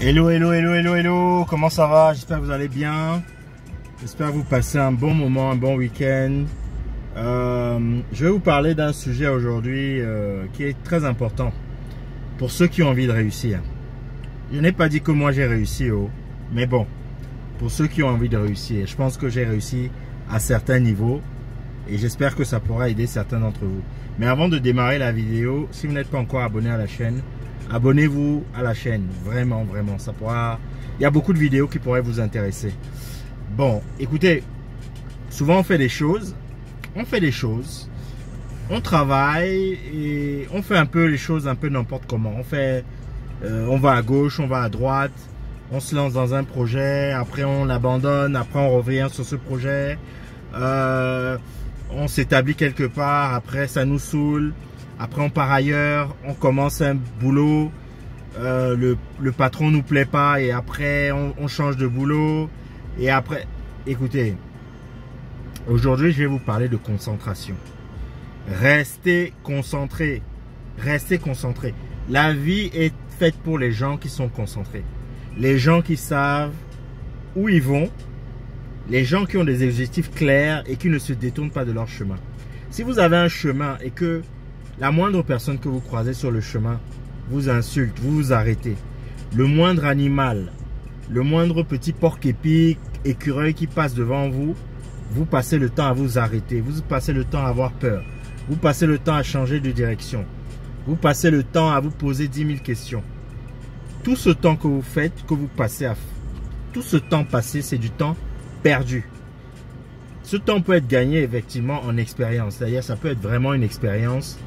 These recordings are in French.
Hello, hello, hello, hello, hello, comment ça va? J'espère que vous allez bien. J'espère que vous passez un bon moment, un bon week-end. Je vais vous parler d'un sujet aujourd'hui qui est très important pour ceux qui ont envie de réussir. Je n'ai pas dit que moi j'ai réussi, mais bon, pour ceux qui ont envie de réussir, je pense que j'ai réussi à certains niveaux et j'espère que ça pourra aider certains d'entre vous. Mais avant de démarrer la vidéo, si vous n'êtes pas encore abonné à la chaîne, abonnez-vous à la chaîne, vraiment, vraiment, ça pourra... Il y a beaucoup de vidéos qui pourraient vous intéresser. Bon, écoutez, souvent on fait des choses, on travaille et on fait un peu les choses un peu n'importe comment. On va à gauche, on va à droite, on se lance dans un projet, après on l'abandonne, après on revient sur ce projet, on s'établit quelque part, après ça nous saoule. Après, on part ailleurs, on commence un boulot, le patron nous plaît pas et après, on change de boulot. Et après, écoutez, aujourd'hui, je vais vous parler de concentration. Restez concentrés, restez concentrés. La vie est faite pour les gens qui sont concentrés. Les gens qui savent où ils vont, les gens qui ont des objectifs clairs et qui ne se détournent pas de leur chemin. Si vous avez un chemin et que la moindre personne que vous croisez sur le chemin vous insulte, vous vous arrêtez. Le moindre animal, le moindre petit porc-épic, écureuil qui passe devant vous, vous passez le temps à vous arrêter. Vous passez le temps à avoir peur. Vous passez le temps à changer de direction. Vous passez le temps à vous poser 10 000 questions. Tout ce temps que vous faites, que vous passez à... Tout ce temps passé, c'est du temps perdu. Ce temps peut être gagné effectivement en expérience. C'est-à-dire, ça peut être vraiment une expérience.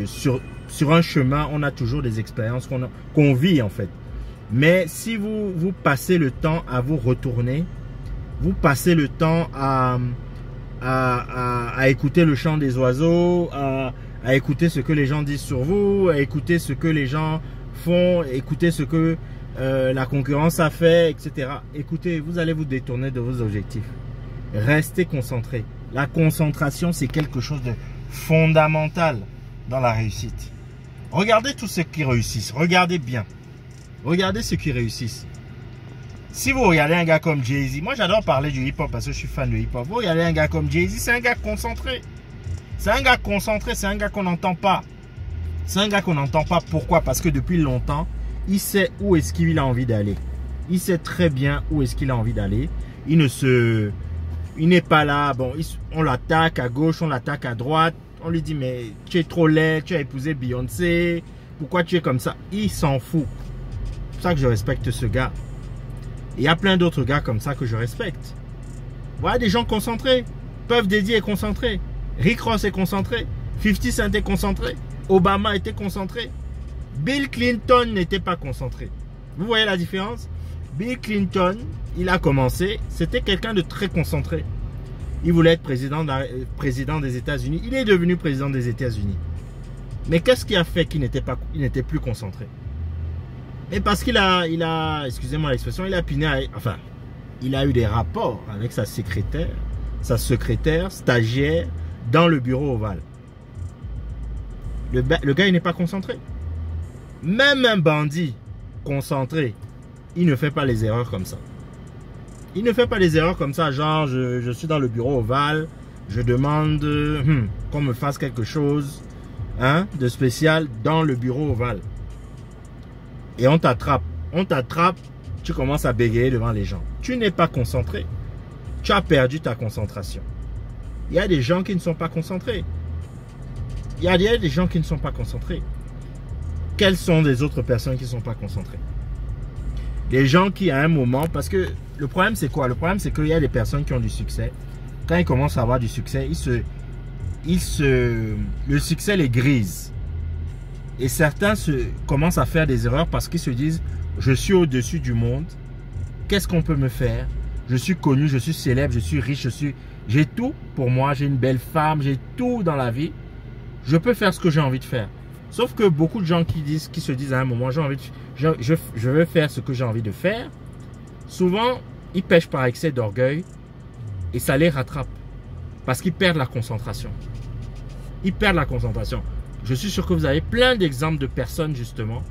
Sur un chemin, on a toujours des expériences qu'on vit en fait. Mais si vous passez le temps à vous retourner, vous passez le temps à écouter le chant des oiseaux, à écouter ce que les gens disent sur vous, à écouter ce que les gens font, écouter ce que la concurrence a fait, etc. Écoutez, vous allez vous détourner de vos objectifs. Restez concentrés. La concentration, c'est quelque chose de fondamental dans la réussite. Regardez tous ceux qui réussissent. Regardez bien. Regardez ceux qui réussissent. Si vous regardez un gars comme Jay-Z, moi j'adore parler du hip-hop parce que je suis fan de hip-hop. Vous regardez un gars comme Jay-Z, c'est un gars concentré. C'est un gars concentré, c'est un gars qu'on n'entend pas. C'est un gars qu'on n'entend pas. Pourquoi? Parce que depuis longtemps, il sait où est-ce qu'il a envie d'aller. Il sait très bien où est-ce qu'il a envie d'aller. Il n'est pas là, bon, on l'attaque à gauche, on l'attaque à droite. On lui dit, mais tu es trop laid, tu as épousé Beyoncé, pourquoi tu es comme ça? Il s'en fout. C'est pour ça que je respecte ce gars. Et il y a plein d'autres gars comme ça que je respecte. Voilà des gens concentrés. Puff Daddy est concentré. Rick Ross est concentré. 50 Cent est concentré. Obama était concentré. Bill Clinton n'était pas concentré. Vous voyez la différence? Bill Clinton, il a commencé, c'était quelqu'un de très concentré. Il voulait être président des États-Unis. Il est devenu président des États-Unis. Mais qu'est-ce qui a fait qu'il n'était plus concentré? Et parce qu'il a, excusez-moi l'expression, il a eu des rapports avec sa secrétaire stagiaire dans le bureau ovale. Le gars, il n'est pas concentré. Même un bandit concentré, il ne fait pas les erreurs comme ça. Il ne fait pas les erreurs comme ça, genre je suis dans le bureau ovale, je demande qu'on me fasse quelque chose de spécial dans le bureau ovale. Et on t'attrape, tu commences à bégayer devant les gens. Tu n'es pas concentré, tu as perdu ta concentration. Il y a des gens qui ne sont pas concentrés. Il y a des gens qui ne sont pas concentrés. Quelles sont les autres personnes qui ne sont pas concentrées? Les gens qui à un moment, parce que le problème c'est quoi? Le problème c'est qu'il y a des personnes qui ont du succès. Quand ils commencent à avoir du succès, le succès les grise. Et certains commencent à faire des erreurs parce qu'ils se disent, je suis au-dessus du monde. Qu'est-ce qu'on peut me faire? Je suis connu, je suis célèbre, je suis riche, j'ai tout pour moi, j'ai une belle femme, j'ai tout dans la vie. Je peux faire ce que j'ai envie de faire. Sauf que beaucoup de gens qui se disent à un moment, je veux faire ce que j'ai envie de faire. Souvent, ils pêchent par excès d'orgueil et ça les rattrape. Parce qu'ils perdent la concentration. Ils perdent la concentration. Je suis sûr que vous avez plein d'exemples de personnes justement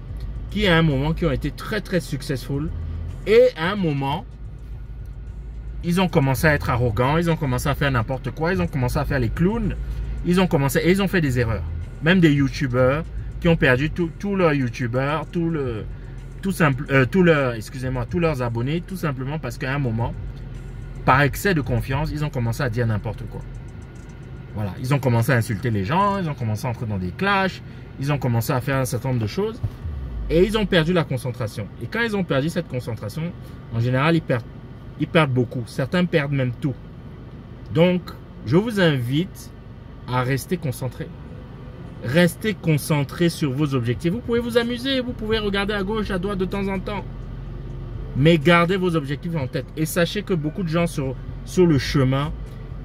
qui à un moment qui ont été très très successful et à un moment ils ont commencé à être arrogants, ils ont commencé à faire n'importe quoi, ils ont commencé à faire les clowns, ils ont commencé et ils ont fait des erreurs. Même des youtubeurs qui ont perdu tous leurs youtubeurs, tous leurs abonnés, tout simplement parce qu'à un moment, par excès de confiance, ils ont commencé à dire n'importe quoi. Voilà, ils ont commencé à insulter les gens, ils ont commencé à entrer dans des clashs, ils ont commencé à faire un certain nombre de choses et ils ont perdu la concentration. Et quand ils ont perdu cette concentration, en général, ils perdent beaucoup. Certains perdent même tout. Donc, je vous invite à rester concentré. Restez concentré sur vos objectifs. Vous pouvez vous amuser, vous pouvez regarder à gauche, à droite de temps en temps. Mais gardez vos objectifs en tête. Et sachez que beaucoup de gens sur le chemin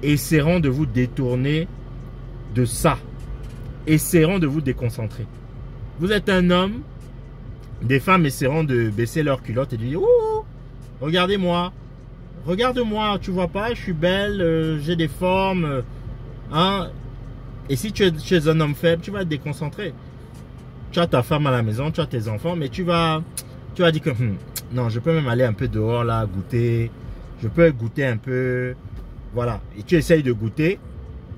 essaieront de vous détourner de ça. Essaieront de vous déconcentrer. Vous êtes un homme, des femmes essaieront de baisser leur culotte et de dire « Ouh, regardez-moi, regarde-moi, tu vois pas, je suis belle, j'ai des formes. Hein? » Et si tu es un homme faible, tu vas te déconcentrer. Tu as ta femme à la maison, tu as tes enfants, mais tu vas dire que non, je peux même aller un peu dehors là, goûter. Je peux goûter un peu. Voilà. Et tu essayes de goûter.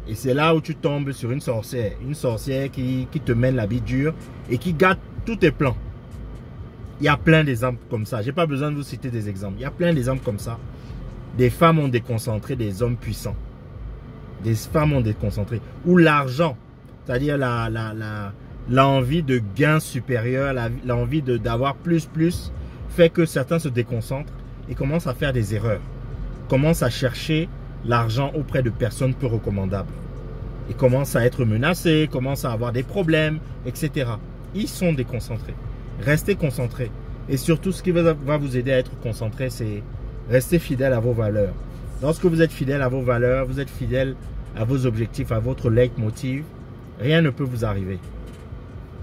Et c'est là où tu tombes sur une sorcière. Une sorcière qui te mène la vie dure et qui gâte tous tes plans. Il y a plein d'exemples comme ça. Je n'ai pas besoin de vous citer des exemples. Il y a plein d'exemples comme ça. Des femmes ont déconcentré des hommes puissants. Des femmes ont déconcentré. Ou l'argent. C'est-à-dire l'envie de gain supérieur, l'envie d'avoir plus, fait que certains se déconcentrent et commencent à faire des erreurs. Commencent à chercher l'argent auprès de personnes peu recommandables. Et commencent à être menacés, commencent à avoir des problèmes, etc. Ils sont déconcentrés. Restez concentrés. Et surtout, ce qui va vous aider à être concentré, c'est rester fidèle à vos valeurs. Lorsque vous êtes fidèle à vos valeurs, vous êtes fidèle à vos objectifs, à votre leitmotiv, rien ne peut vous arriver.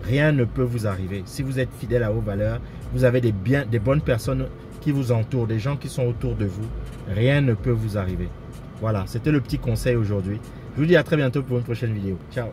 Rien ne peut vous arriver. Si vous êtes fidèle à vos valeurs, vous avez des bonnes personnes qui vous entourent, des gens qui sont autour de vous. Rien ne peut vous arriver. Voilà, c'était le petit conseil aujourd'hui. Je vous dis à très bientôt pour une prochaine vidéo. Ciao.